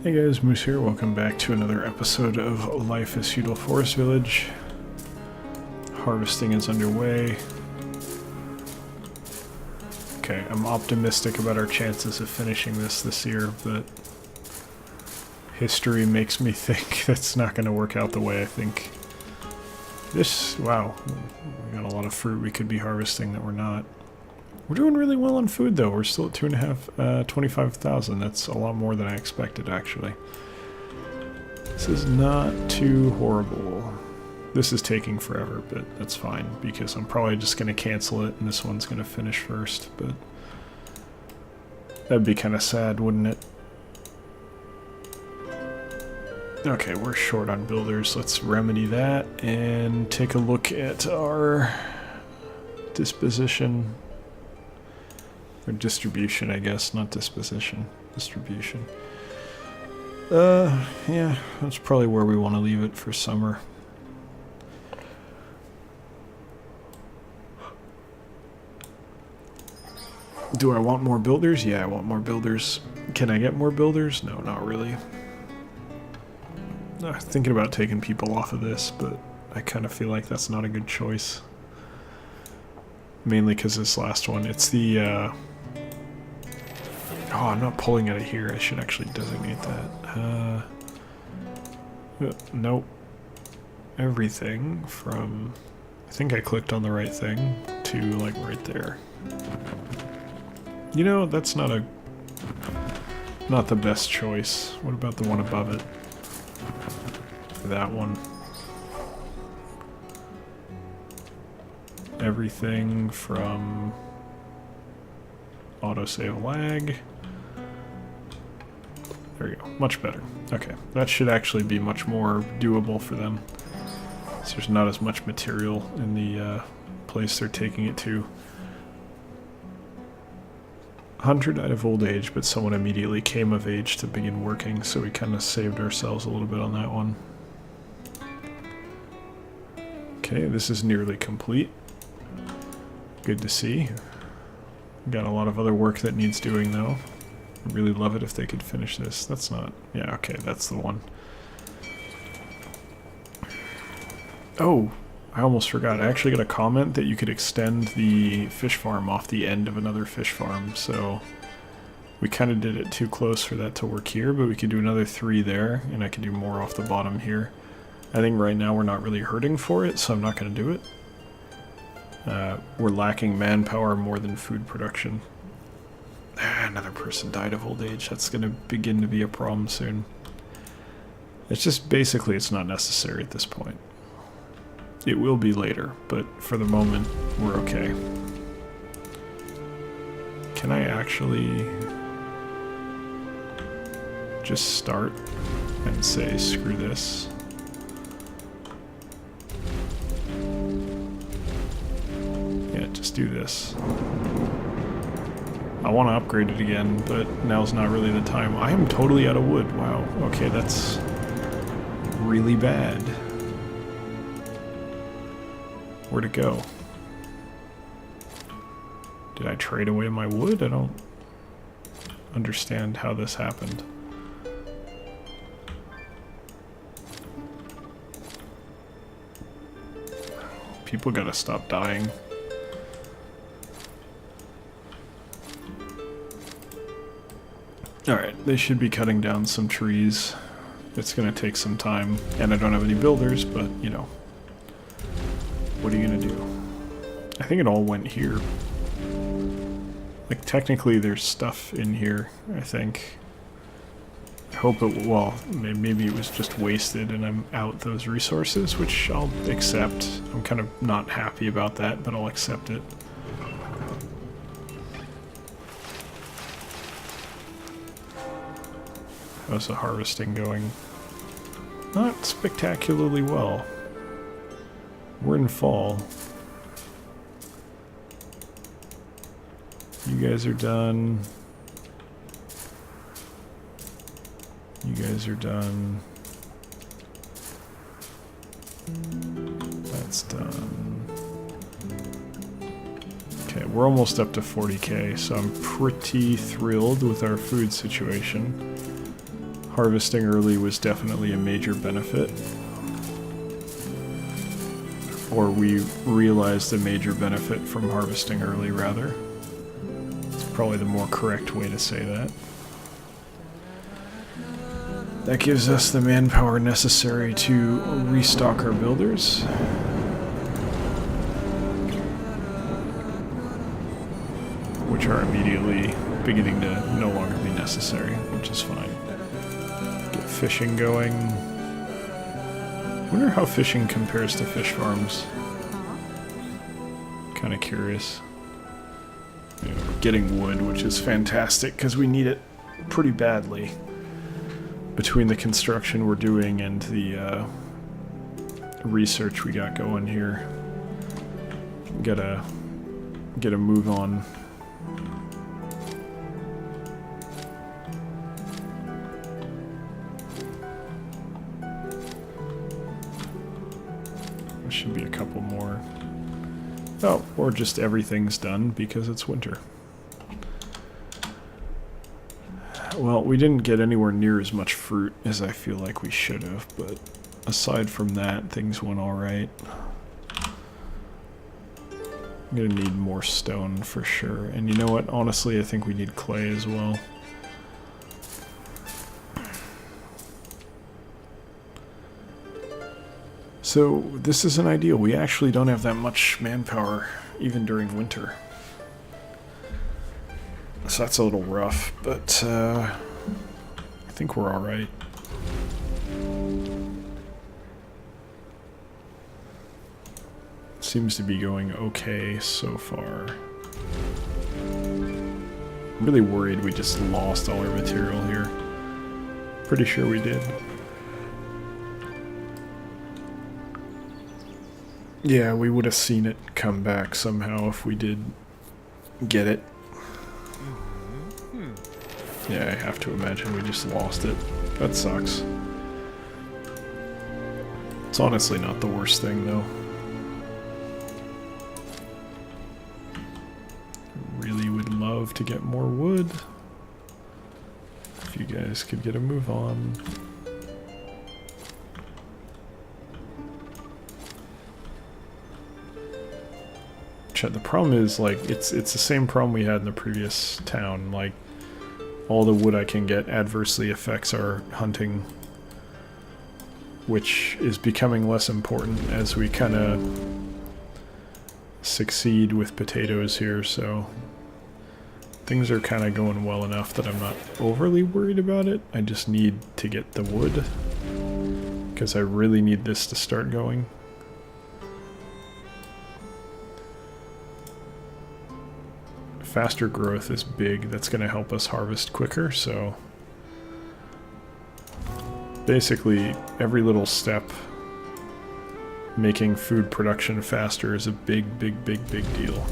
Hey guys, Moose here. Welcome back to another episode of Life as Feudal Forest Village. Harvesting is underway. Okay, I'm optimistic about our chances of finishing this year, but history makes me think that's not going to work out the way I think. Wow, we got a lot of fruit we could be harvesting that we're not. We're doing really well on food though. We're still at 25,000. That's a lot more than I expected actually. This is not too horrible. This is taking forever, but that's fine because I'm probably just going to cancel it and this one's going to finish first, but that'd be kind of sad, wouldn't it? Okay, we're short on builders. Let's remedy that and take a look at our disposition. Or distribution, I guess, not disposition. Distribution. Yeah, that's probably where we want to leave it for summer. Do I want more builders? Yeah, I want more builders. Can I get more builders? No, not really. I'm thinking about taking people off of this, but I kind of feel like that's not a good choice. Mainly because this last one, it's the, oh, I'm not pulling it here. I should actually designate that. Nope. Everything from... I think I clicked on the right thing to, like, right there. You know, that's not the best choice. What about the one above it? That one. Everything from... autosave lag. There you go. Much better. Okay. That should actually be much more doable for them. So there's not as much material in the place they're taking it to. 100 died of old age, but someone immediately came of age to begin working, so we kind of saved ourselves a little bit on that one. Okay, this is nearly complete. Good to see. Got a lot of other work that needs doing though. I'd really love it if they could finish this. That's not... yeah, okay, that's the one. Oh, I almost forgot. I actually got a comment that you could extend the fish farm off the end of another fish farm, so we kind of did it too close for that to work here, but we could do another 3 there, and I could do more off the bottom here. I think right now we're not really hurting for it, so I'm not going to do it. We're lacking manpower more than food production. Another person died of old age. That's going to begin to be a problem soon. It's just basically it's not necessary at this point. It will be later, but for the moment, we're okay. Can I actually just start and say screw this? Just do this. I want to upgrade it again, but now's not really the time. I am totally out of wood. Wow. Okay, that's really bad. Where'd it go? Did I trade away my wood? I don't understand how this happened. People gotta stop dying. Alright, they should be cutting down some trees. It's gonna take some time, and I don't have any builders, but, you know. What are you gonna do? I think it all went here. Like, technically there's stuff in here, I think. I hope it, well, maybe it was just wasted and I'm out those resources, which I'll accept. I'm kind of not happy about that, but I'll accept it. How's the harvesting going? Not spectacularly well. We're in fall. You guys are done. You guys are done. That's done. Okay, we're almost up to 40k, so I'm pretty thrilled with our food situation. harvesting early was definitely a major benefit. Or we realized a major benefit from harvesting early, rather. It's probably the more correct way to say that. That gives us the manpower necessary to restock our builders. Which are immediately beginning to no longer be necessary, which is fine. Get fishing going. I wonder how fishing compares to fish farms. Kind of curious. You know, we're getting wood, which is fantastic because we need it pretty badly. Between the construction we're doing and the research we got going here. Gotta get a move on. There should be a couple more. Oh, or just everything's done because it's winter. Well, we didn't get anywhere near as much fruit as I feel like we should have, but aside from that, things went alright. I'm gonna need more stone for sure. And you know what? Honestly, I think we need clay as well. So, this isn't ideal. We actually don't have that much manpower, even during winter. So that's a little rough, but I think we're alright. Seems to be going okay so far. I'm really worried we just lost all our material here. Pretty sure we did. Yeah, we would have seen it come back somehow if we did get it. Yeah, I have to imagine we just lost it. That sucks. It's honestly not the worst thing, though. Really would love to get more wood. If you guys could get a move on. The problem is, like, it's the same problem we had in the previous town. Like, all the wood I can get adversely affects our hunting, which is becoming less important as we kind of succeed with potatoes here, so things are kind of going well enough that I'm not overly worried about it. I just need to get the wood, because I really need this to start going. Faster growth is big. That's going to help us harvest quicker, so basically every little step making food production faster is a big deal.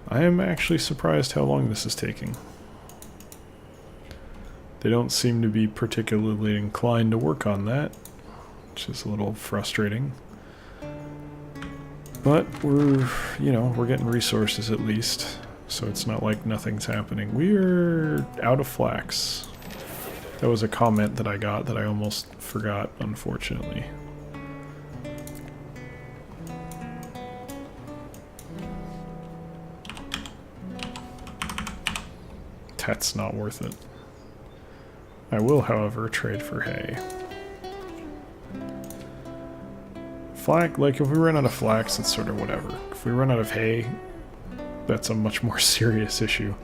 I am actually surprised how long this is taking. They don't seem to be particularly inclined to work on that, which is a little frustrating. But we're, you know, we're getting resources at least, so it's not like nothing's happening. We're out of flax. That was a comment that I got that I almost forgot, unfortunately. That's not worth it. I will, however, trade for hay. Like, if we run out of flax, it's sort of whatever. If we run out of hay, that's a much more serious issue.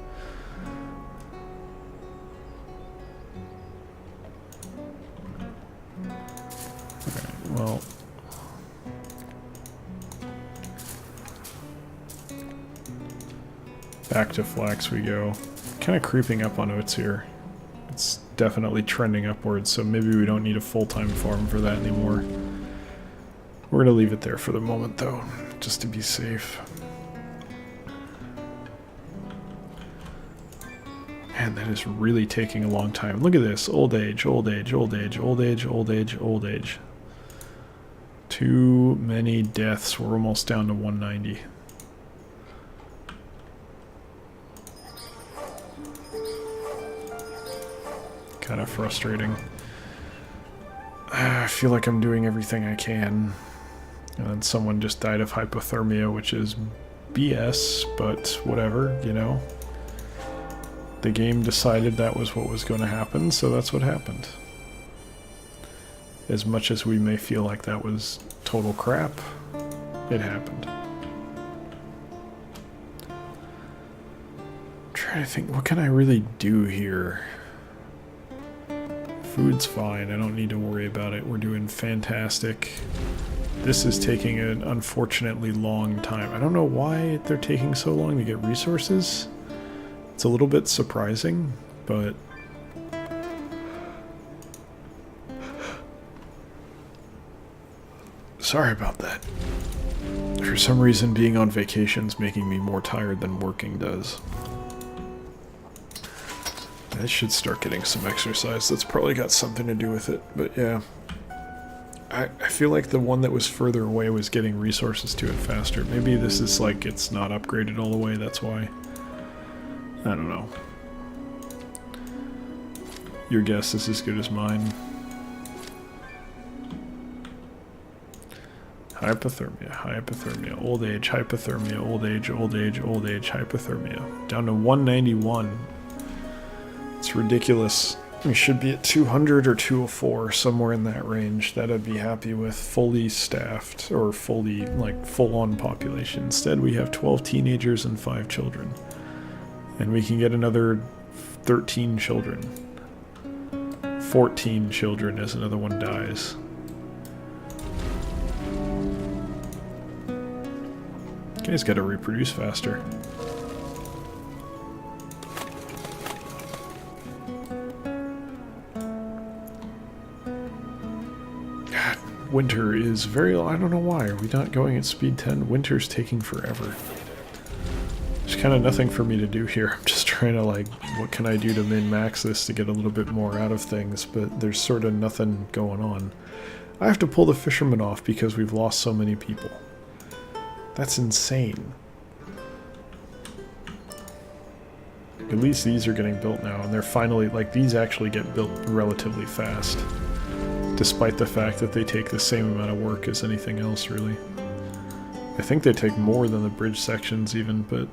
Alright, well... back to flax we go. Kind of creeping up on oats here. It's definitely trending upwards, so maybe we don't need a full-time farm for that anymore. We're going to leave it there for the moment, though, just to be safe. Man, that is really taking a long time. Look at this. Old age, old age, old age, old age, old age, old age. Too many deaths. We're almost down to 190. kind of frustrating. I feel like I'm doing everything I can. And then someone just died of hypothermia, which is BS, but whatever, you know. The game decided that was what was going to happen, so that's what happened. As much as we may feel like that was total crap, it happened. I'm trying to think, what can I really do here? Food's fine, I don't need to worry about it. We're doing fantastic. This is taking an unfortunately long time. I don't know why they're taking so long to get resources. It's a little bit surprising, but sorry about that. For some reason, being on vacation's making me more tired than working does. I should start getting some exercise. That's probably got something to do with it, but yeah. I feel like the one that was further away was getting resources to it faster. Maybe this is like it's not upgraded all the way, that's why. I don't know. Your guess is as good as mine. Hypothermia, old age, hypothermia, old age, old age, old age, hypothermia. Down to 191. It's ridiculous. We should be at 200 or 204, somewhere in that range. That I'd be happy with, fully staffed, or fully, like, full-on population. Instead, we have 12 teenagers and 5 children. And we can get another 13 children. 14 children as another one dies. You guys gotta reproduce faster. God, winter is very... I don't know why. Are we not going at speed 10? Winter's taking forever. There's kind of nothing for me to do here. I'm just trying to, like, what can I do to min-max this to get a little bit more out of things, but there's sort of nothing going on. I have to pull the fishermen off because we've lost so many people. That's insane. At least these are getting built now, and they're finally, like, these actually get built relatively fast. Despite the fact that they take the same amount of work as anything else, really. I think they take more than the bridge sections even, but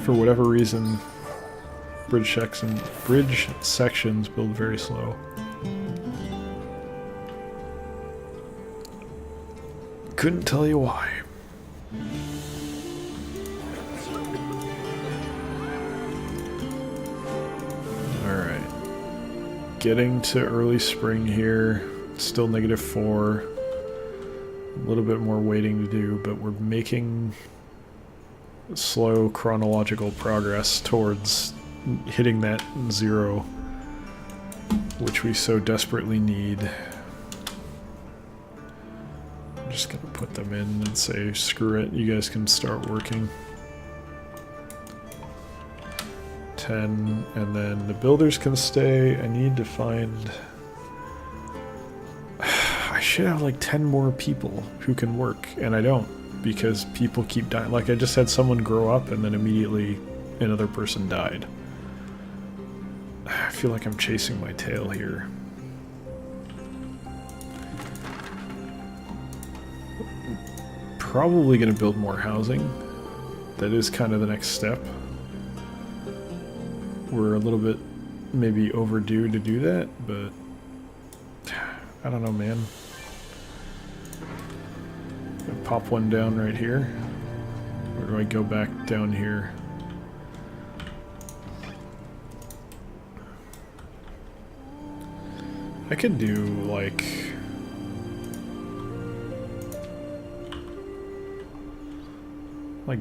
for whatever reason, bridge sections build very slow. Couldn't tell you why. Alright. Getting to early spring here. Still -4. A little bit more waiting to do, but we're making slow chronological progress towards hitting that 0, which we so desperately need. I'm just gonna put them in and say, screw it, you guys can start working. 10, and then the builders can stay. I need to find... I should have like 10 more people who can work, and I don't, because people keep dying. Like, I just had someone grow up and then immediately another person died. I feel like I'm chasing my tail here. Probably going to build more housing. That is kind of the next step. We're a little bit maybe overdue to do that, but I don't know, man. Pop one down right here. Or do I go back down here? I could do like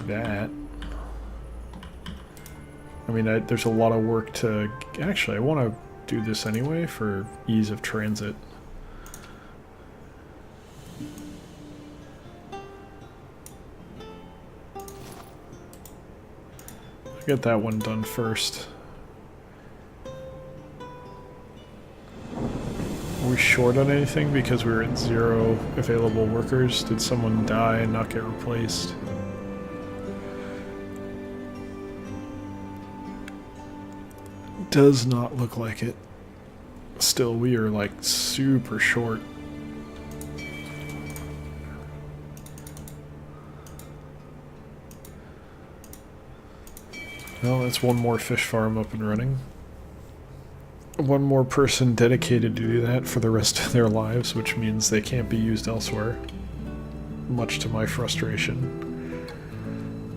that. I mean, there's a lot of work to... Actually, I want to do this anyway for ease of transit. Get that one done first. Are we short on anything because we were at 0 available workers? Did someone die and not get replaced? Does not look like it. Still, we are like super short. Well, that's one more fish farm up and running. One more person dedicated to do that for the rest of their lives, which means they can't be used elsewhere. Much to my frustration.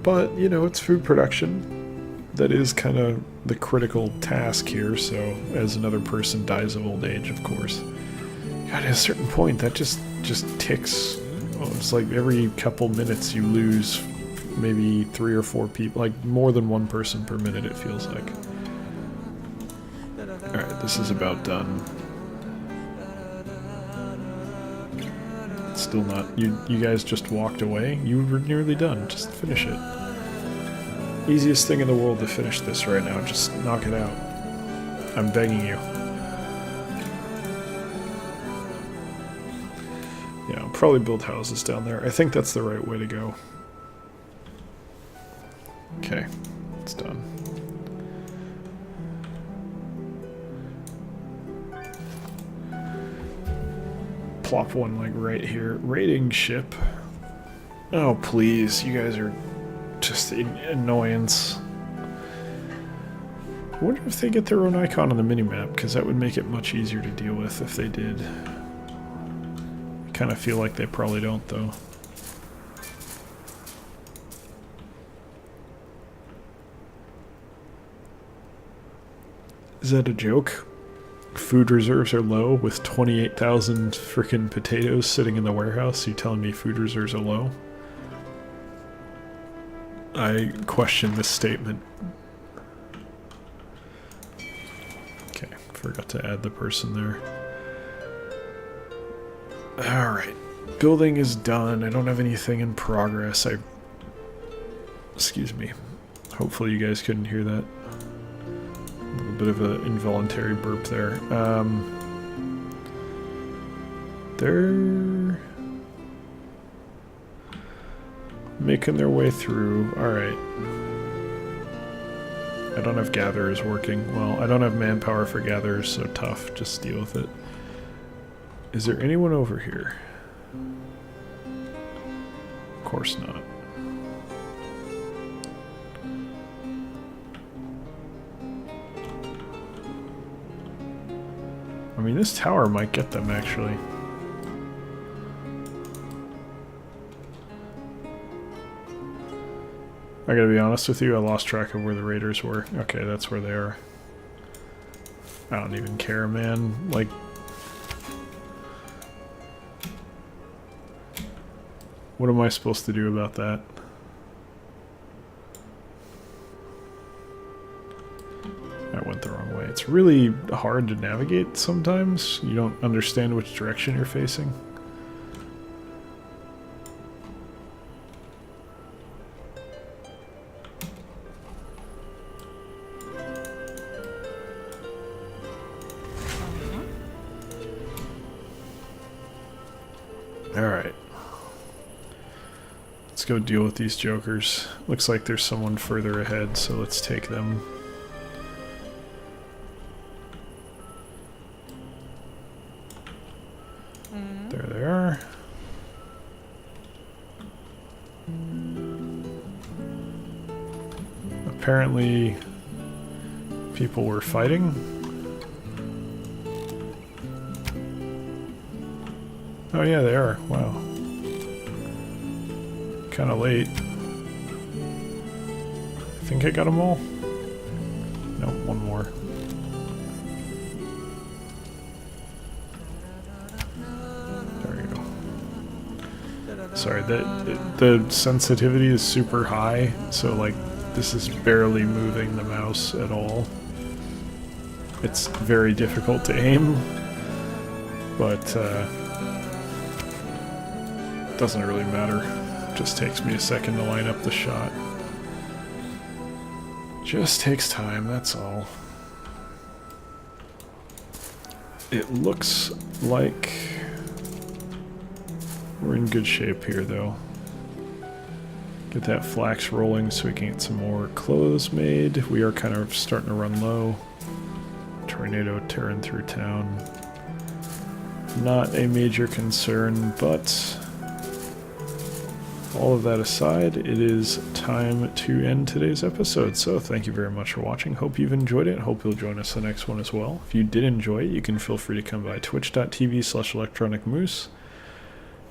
But, you know, it's food production. That is kind of the critical task here, so as another person dies of old age, of course. God, at a certain point, that just ticks. Oh, it's like every couple minutes you lose maybe 3 or 4 people, like more than one person per minute, it feels like. Alright, this is about done. Still not. You guys just walked away? You were nearly done. Just finish it. Easiest thing in the world to finish this right now. Just knock it out. I'm begging you. Yeah, I'll probably build houses down there. I think that's the right way to go. Okay, it's done. Plop one like right here. Raiding ship. Oh please, you guys are just an annoyance. I wonder if they get their own icon on the minimap, because that would make it much easier to deal with if they did. I kind of feel like they probably don't though. Is that a joke? Food reserves are low with 28,000 frickin' potatoes sitting in the warehouse. You telling me food reserves are low? I question this statement. Okay, forgot to add the person there. Alright, building is done. I don't have anything in progress. Excuse me. Hopefully you guys couldn't hear that. A little bit of an involuntary burp there. They're making their way through. Alright. I don't have gatherers working. Well, I don't have manpower for gatherers, so tough. Just deal with it. Is there anyone over here? Of course not. I mean, this tower might get them, actually. I gotta be honest with you, I lost track of where the raiders were. Okay, that's where they are. I don't even care, man. Like... what am I supposed to do about that? I went the wrong way. It's really hard to navigate sometimes. You don't understand which direction you're facing. Alright. Let's go deal with these jokers. Looks like there's someone further ahead, so let's take them. There they are. Apparently, people were fighting. Oh yeah, they are. Wow. Kinda late. I think I got them all. No, one more. There we go. Sorry, the sensitivity is super high, so like this is barely moving the mouse at all. It's very difficult to aim, but doesn't really matter. Just takes me a second to line up the shot. Just takes time, that's all. It looks like we're in good shape here, though. Get that flax rolling so we can get some more clothes made. We are kind of starting to run low. tornado tearing through town. Not a major concern, but all of that aside, it is time to end today's episode. So thank you very much for watching. Hope you've enjoyed it. Hope you'll join us the next one as well. If you did enjoy it, you can feel free to come by twitch.tv/electronicmoose.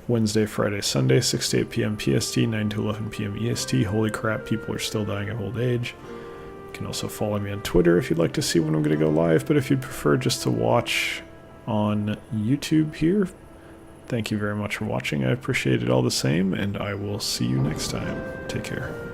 Wednesday, Friday, Sunday, 6 to 8 p.m. PST, 9 to 11 p.m. EST. Holy crap, people are still dying of old age. You can also follow me on Twitter if you'd like to see when I'm going to go live, but if you'd prefer just to watch on YouTube here, thank you very much for watching. I appreciate it all the same, and I will see you next time. Take care.